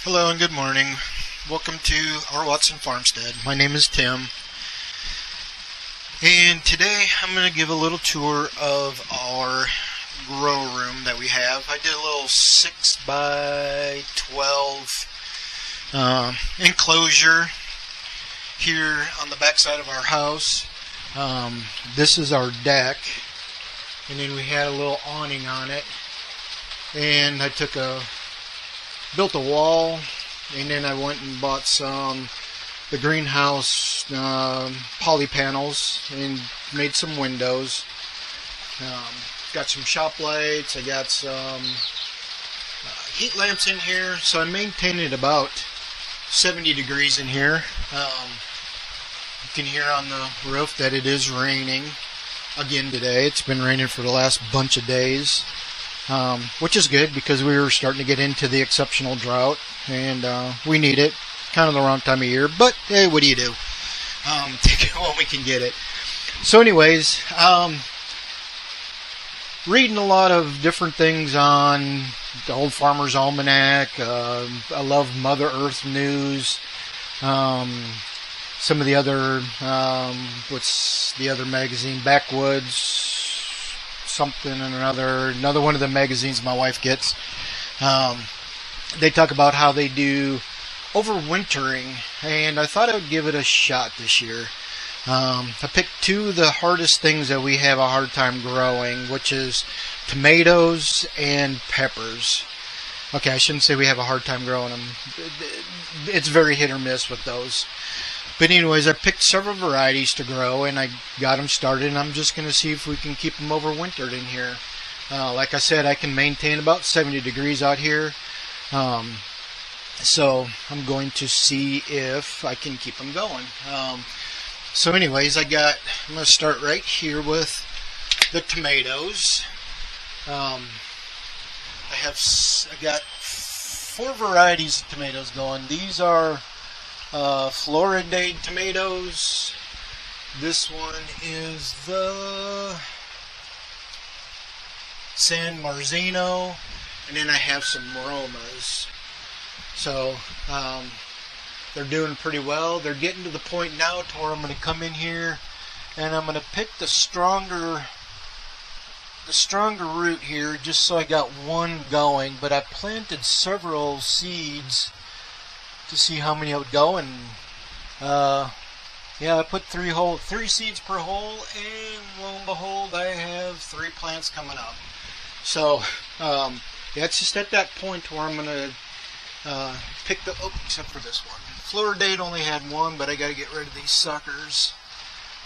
Hello and good morning. Welcome to our Watson Farmstead. My name is Tim, and today I'm going to give a little tour of our grow room that we have. I did a little 6 by 12 enclosure here on the back side of our house. This is our deck, and then we had a little awning on it, and I built a wall, and then I went and bought the greenhouse poly panels and made some windows. Got some shop lights. I got some heat lamps in here, so I maintain it about 70 degrees in here. You can hear on the roof that it is raining again today. It's been raining for the last bunch of days. Which is good because we were starting to get into the exceptional drought, and we need it. Kind of the wrong time of year, but hey, what do you do? Take it when we can get it. So anyways, reading a lot of different things on the Old Farmer's Almanac. I love Mother Earth news. Some of the other, what's the other magazine? Backwoods. Something and another one of the magazines my wife gets. They talk about how they do overwintering, and I thought I would give it a shot this year. I picked two of the hardest things that we have a hard time growing, which is tomatoes and peppers. Okay, I shouldn't say we have a hard time growing them. It's very hit or miss with those. But anyways, I picked several varieties to grow, and I got them started, and I'm just going to see if we can keep them overwintered in here. Like I said, I can maintain about 70 degrees out here. So I'm going to see if I can keep them going. So anyways, I'm going to start right here with the tomatoes. I got 4 varieties of tomatoes going. These are Florida tomatoes. This one is the San Marzino, and then I have some Romas. So they're doing pretty well. They're getting to the point now to where I'm going to come in here and I'm going to pick the stronger root here, just so I got one going. But I planted several seeds to see how many I would go, and yeah, I put 3 seeds per hole, and lo and behold, I have 3 plants coming up. So yeah, it's just at that point where I'm gonna pick except for this one. Florida only had 1, but I got to get rid of these suckers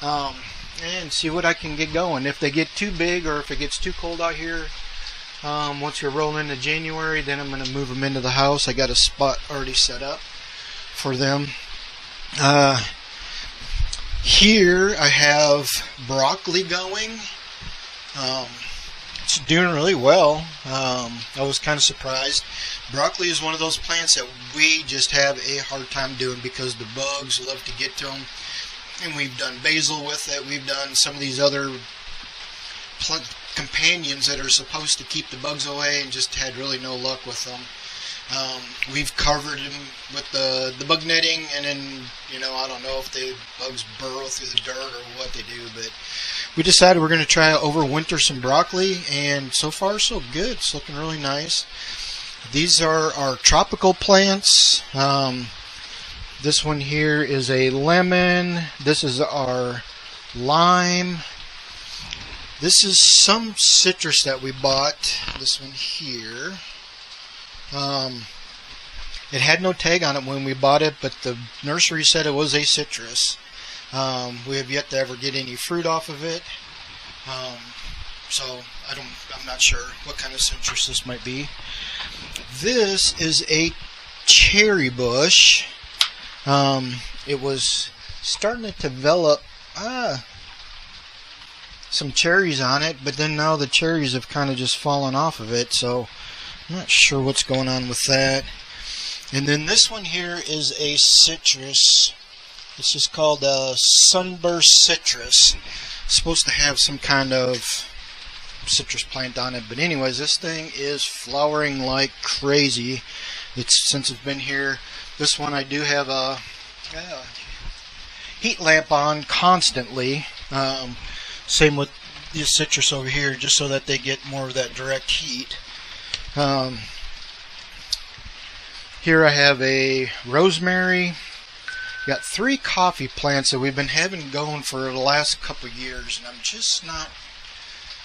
and see what I can get going. If they get too big, or if it gets too cold out here, once you're rolling into January, then I'm going to move them into the house. I got a spot already set up for them. Here I have broccoli going. It's doing really well. I was kind of surprised. Broccoli is one of those plants that we just have a hard time doing because the bugs love to get to them. And we've done basil with it. We've done some of these other companions that are supposed to keep the bugs away, and just had really no luck with them. We've covered them with the bug netting, and then, I don't know if the bugs burrow through the dirt or what they do, but we decided we're going to try overwinter some broccoli, and so far so good. It's looking really nice. These are our tropical plants. This one here is a lemon. This is our lime. This is some citrus that we bought. This one here. It had no tag on it when we bought it, but the nursery said it was a citrus. We have yet to ever get any fruit off of it. So I'm not sure what kind of citrus this might be. This is a cherry bush. It was starting to develop some cherries on it, but then now the cherries have kind of just fallen off of it, so I'm not sure what's going on with that. And then this one here is a citrus. It's just called a sunburst citrus. It's supposed to have some kind of citrus plant on it, but anyways, this thing is flowering like crazy. since it's been here. This one I do have a heat lamp on constantly. Same with this citrus over here, just so that they get more of that direct heat. Here I have a rosemary. Got 3 coffee plants that we've been having going for the last couple of years, and I'm just not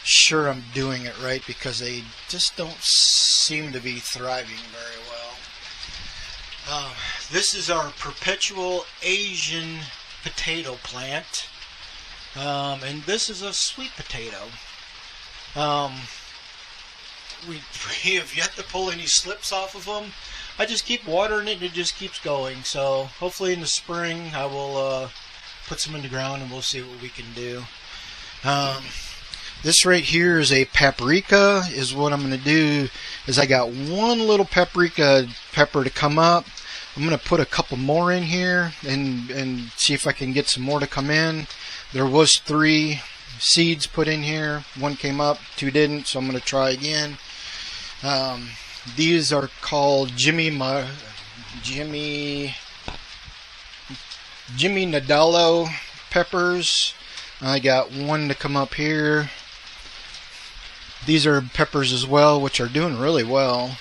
sure I'm doing it right because they just don't seem to be thriving very well. This is our perpetual Asian potato plant, and this is a sweet potato. We have yet to pull any slips off of them. I just keep watering it and it just keeps going. So hopefully in the spring I will put some in the ground and we'll see what we can do. This right here is a paprika. Is what I'm going to do is I got one little paprika pepper to come up. I'm going to put a couple more in here and see if I can get some more to come in. There was 3 seeds put in here. 1 came up, 2 didn't, so I'm going to try again. These are called Jimmy Nadalo peppers. I got 1 to come up here. These are peppers as well, which are doing really well.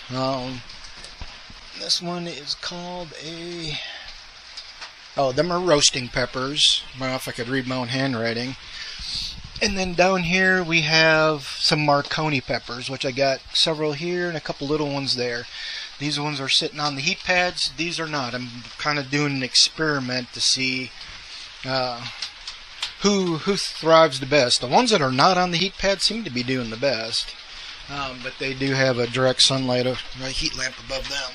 This one is called them are roasting peppers. I don't know if I could read my own handwriting. And then down here we have some Marconi peppers, which I got several here and a couple little ones there. These ones are sitting on the heat pads. These are not. I'm kind of doing an experiment to see who thrives the best. The ones that are not on the heat pad seem to be doing the best, but they do have a direct sunlight, a heat lamp above them.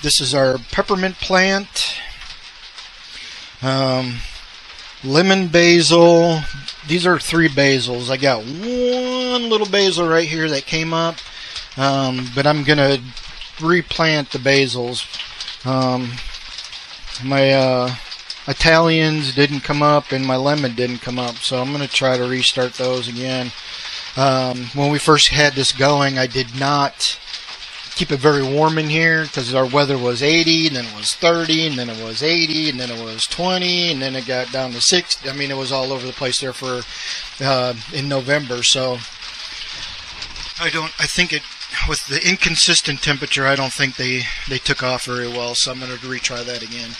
This is our peppermint plant. Lemon basil. These are 3 basils. I got 1 little basil right here that came up, but I'm gonna replant the basils. My Italians didn't come up and my lemon didn't come up, so I'm gonna try to restart those again. When we first had this going, I did not keep it very warm in here because our weather was 80, and then it was 30, and then it was 80, and then it was 20, and then it got down to 60. I mean, it was all over the place there for in November. So I think it, with the inconsistent temperature, I don't think they took off very well. So I'm going to retry that again.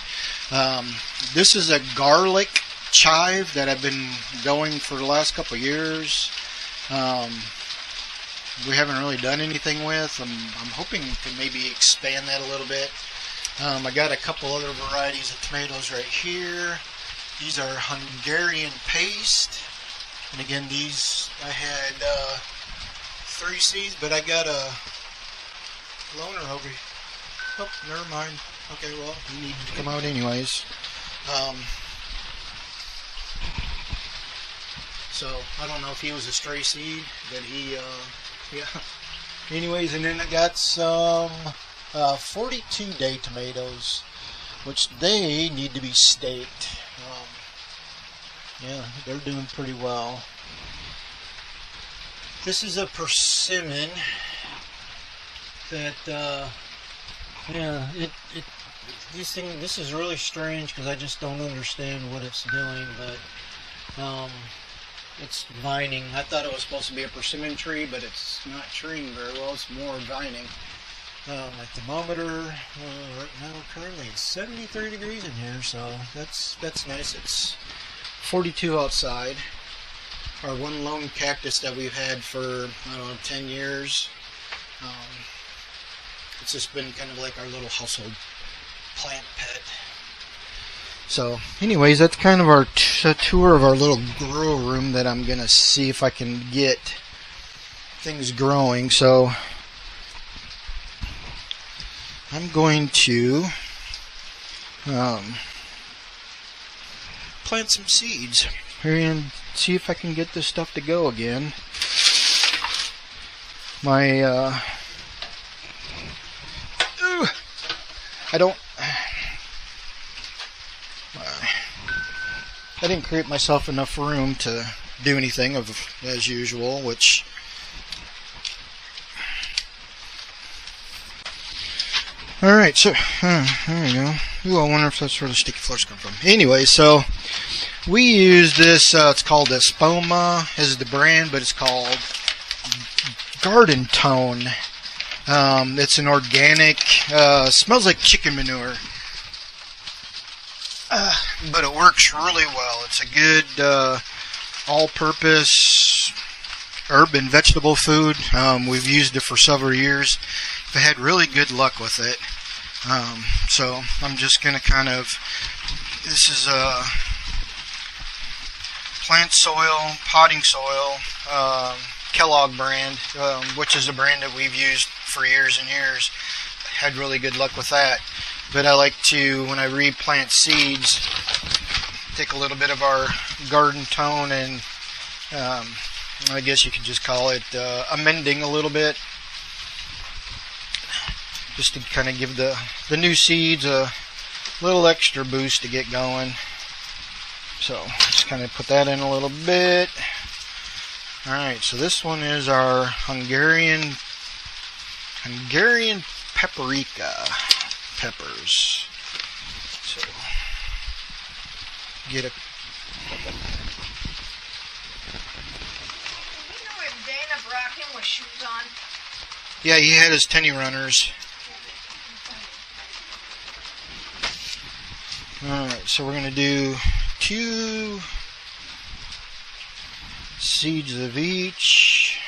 This is a garlic chive that I've been going for the last couple of years. We haven't really done anything with. I'm hoping to maybe expand that a little bit. I got a couple other varieties of tomatoes right here. These are Hungarian paste, and again, these I had 3 seeds, but I got a loner over here. Oh, never mind. Okay, well, he needed to come out anyways. So I don't know if he was a stray seed, but he. Yeah. Anyways, and then I got some 42-day tomatoes, which they need to be staked. Yeah, they're doing pretty well. This is a persimmon that, this is really strange because I just don't understand what it's doing, but it's vining. I thought it was supposed to be a persimmon tree, but it's not treeing very well. It's more vining. My thermometer right now currently it's 73 degrees in here, so that's nice. It's 42 outside. Our one lone cactus that we've had for, I don't know, 10 years. It's just been kind of like our little household plant pet. So anyways, that's kind of our tour of our little grow room that I'm going to see if I can get things growing. So I'm going to plant some seeds and see if I can get this stuff to go again. My I didn't create myself enough room to do anything as usual, which Alright, so, there we go. Ooh, I wonder if that's where the sticky floors come from. Anyway, so, we use this, it's called Espoma, is the brand, but it's called Garden Tone. It's an organic, smells like chicken manure. But it works really well. It's a good, all-purpose herb and vegetable food. We've used it for several years. I've had really good luck with it. So I'm just going to kind of, this is plant soil, potting soil, Kellogg brand, which is a brand that we've used for years and years. Had really good luck with that. But I like to, when I replant seeds, take a little bit of our Garden Tone and I guess you could just call it amending a little bit, just to kind of give the new seeds a little extra boost to get going. So just kind of put that in a little bit. Alright, so this one is our Hungarian paprika peppers. So get a brought him with shoes on. Yeah, he had his tenny runners. Alright, so we're going to do 2 seeds of each.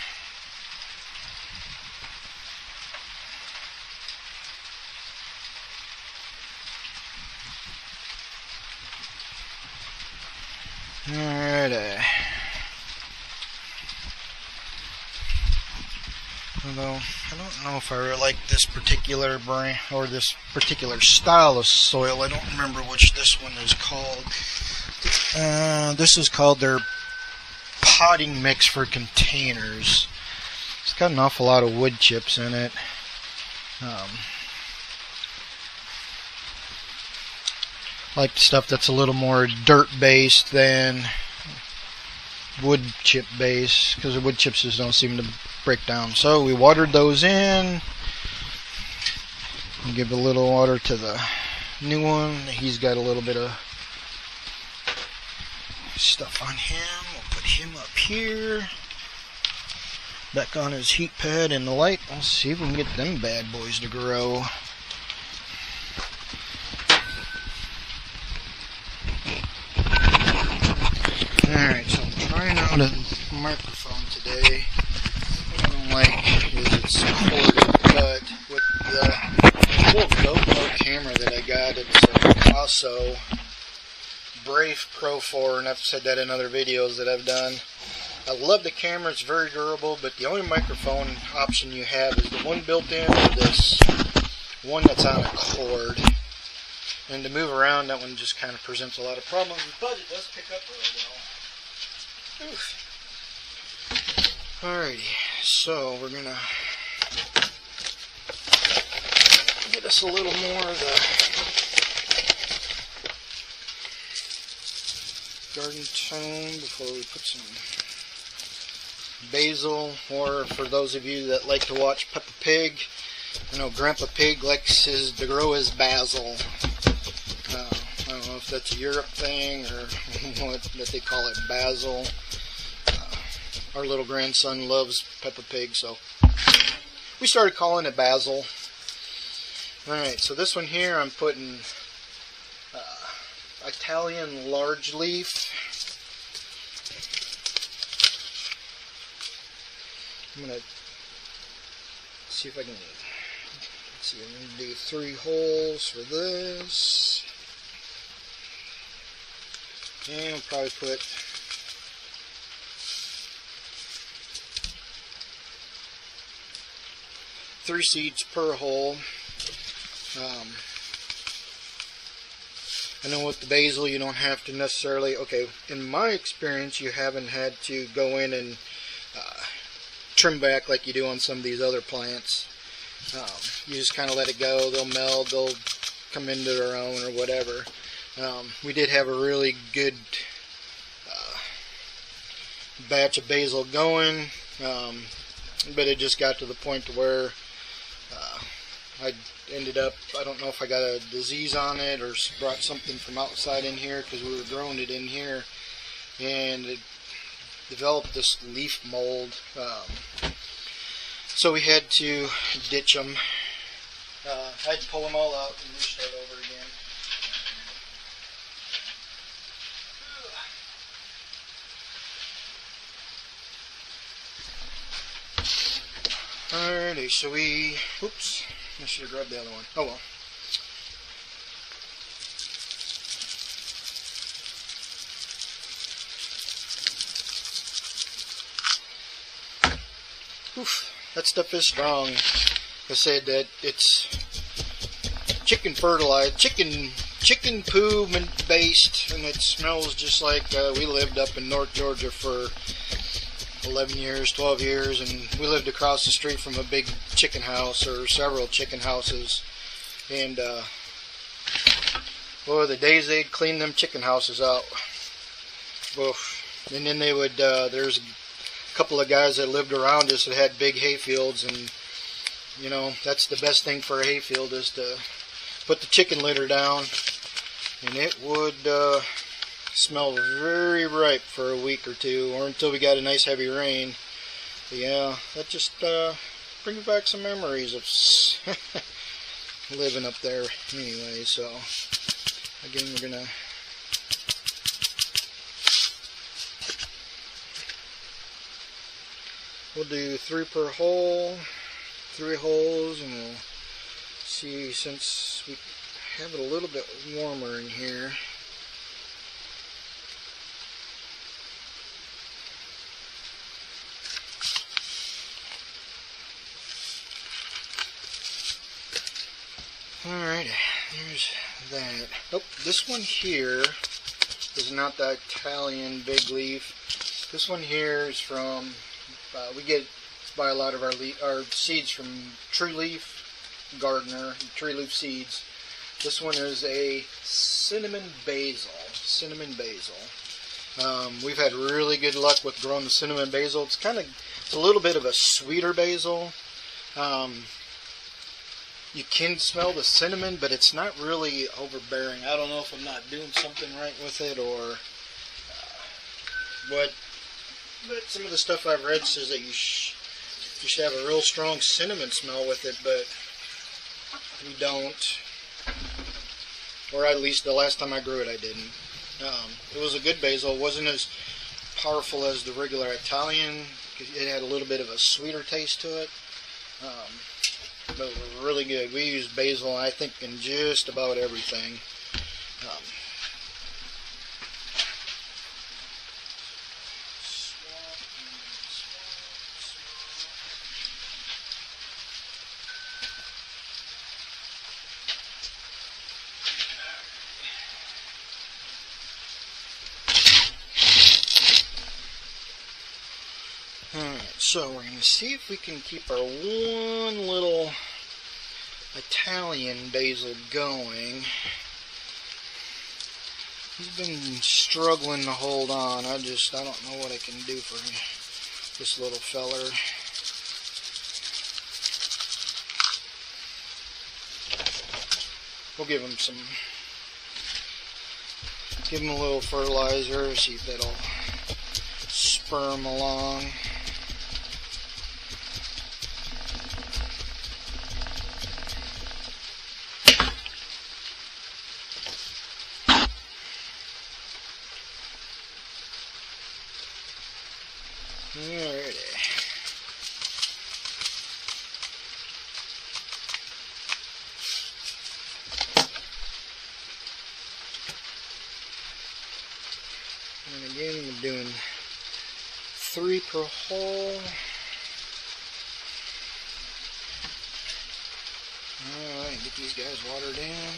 Alrighty. Although I don't know if I really like this particular brand or this particular style of soil. I don't remember which this one is called. This is called their potting mix for containers. It's got an awful lot of wood chips in it. Like stuff that's a little more dirt based than wood chip based, because the wood chips just don't seem to break down. So we watered those in. And give a little water to the new one. He's got a little bit of stuff on him. We'll put him up here. Back on his heat pad in the light. Let's see if we can get them bad boys to grow. Alright, so I'm trying out a microphone today. What I don't like is it's corded, but with the little GoPro camera that I got, it's a Picasso Brave Pro 4, and I've said that in other videos that I've done. I love the camera, it's very durable, but the only microphone option you have is the one built in or this one that's on a cord. And to move around, that one just kind of presents a lot of problems, but it does pick up really well. Oof. Alrighty, so we're gonna get us a little more of the Garden Tone before we put some basil, or for those of you that like to watch Peppa Pig, I know Grandpa Pig likes to grow his basil. I don't know if that's a Europe thing or what that they call it, basil. Our little grandson loves Peppa Pig, so we started calling it basil. Alright, so this one here I'm putting Italian large leaf. I'm going to see if I can, let's see, I'm going to do 3 holes for this. And we'll probably put three seeds per hole. I know with the basil you don't have to necessarily, okay, in my experience you haven't had to go in and trim back like you do on some of these other plants. You just kind of let it go, they'll meld, they'll come into their own or whatever. We did have a really good batch of basil going, but it just got to the point to where I ended up, I don't know if I got a disease on it or brought something from outside in here because we were growing it in here, and it developed this leaf mold. So we had to ditch them. I had to pull them all out and restart over again. Alrighty, so oops, I should have grabbed the other one. Oh well. Oof, that stuff is strong. I said that it's chicken fertilized, chicken poo based, and it smells just like we lived up in North Georgia for 11 years, 12 years, and we lived across the street from a big chicken house, or several chicken houses, and boy, the days they'd clean them chicken houses out. Oof. And then they would, there's a couple of guys that lived around us that had big hay fields, and you know, that's the best thing for a hay field is to put the chicken litter down, and it would smell very ripe for a week or two, or until we got a nice heavy rain. But yeah, that just brings back some memories of living up there anyway. So again, we're gonna we'll do 3 per hole, 3 holes, and we'll see, since we have it a little bit warmer in here. Alright, here's that. Oh, this one here is not the Italian big leaf. This one here is from, we buy a lot of our seeds from Tree Leaf Gardener, Tree Leaf Seeds. This one is a cinnamon basil. We've had really good luck with growing the cinnamon basil. It's a little bit of a sweeter basil. You can smell the cinnamon, but it's not really overbearing. I don't know if I'm not doing something right with it, or what. But some of the stuff I've read says that you should have a real strong cinnamon smell with it, but you don't. Or at least the last time I grew it, I didn't. It was a good basil. It wasn't as powerful as the regular Italian. It had a little bit of a sweeter taste to it. But it was really good. We use basil, I think, in just about everything. So we're going to see if we can keep our one little Italian basil going. He's been struggling to hold on. I don't know what I can do for this little feller. We'll give him a little fertilizer, see if that'll spur him along. Alrighty. And again, we're doing 3 per hole. Alright, get these guys watered in.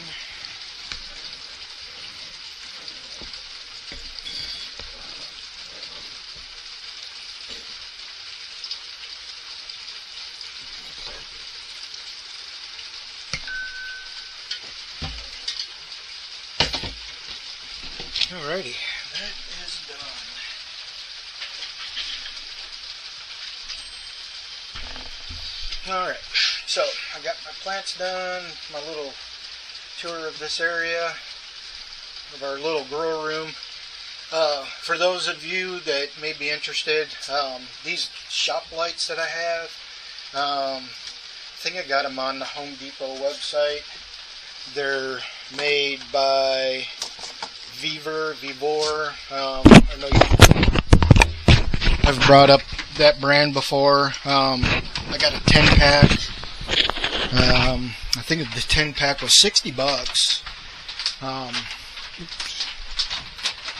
Alrighty, that is done. Alright, So I got my plants done, my little tour of this area of our little grow room. For those of you that may be interested, these shop lights that I have, I think I got them on the Home Depot website. They're made by Vivor. I know I've brought up that brand before. I got a 10-pack. I think the 10-pack was $60.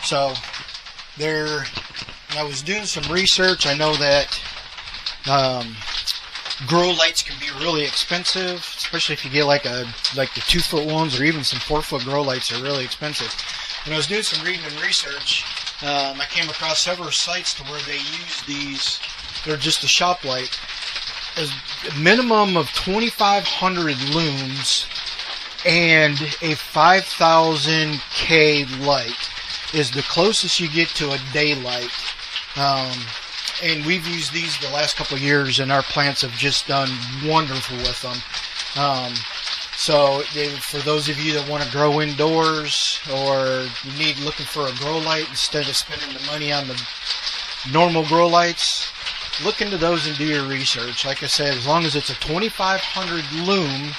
So there, I was doing some research. I know that grow lights can be really expensive, especially if you get like the 2-foot ones, or even some 4-foot grow lights are really expensive. When I was doing some reading and research, I came across several sites to where they use these. They're just a shop light. As a minimum of 2,500 looms and a 5,000 K light is the closest you get to a daylight. And we've used these the last couple of years, and our plants have just done wonderful with them. So for those of you that want to grow indoors, or you need looking for a grow light instead of spending the money on the normal grow lights, look into those and do your research. Like I said, as long as it's a 2,500 loom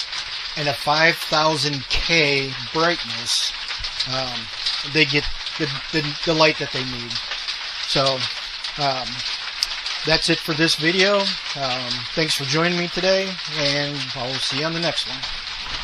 and a 5,000 K brightness, they get the light that they need. So that's it for this video. Thanks for joining me today, and I'll see you on the next one.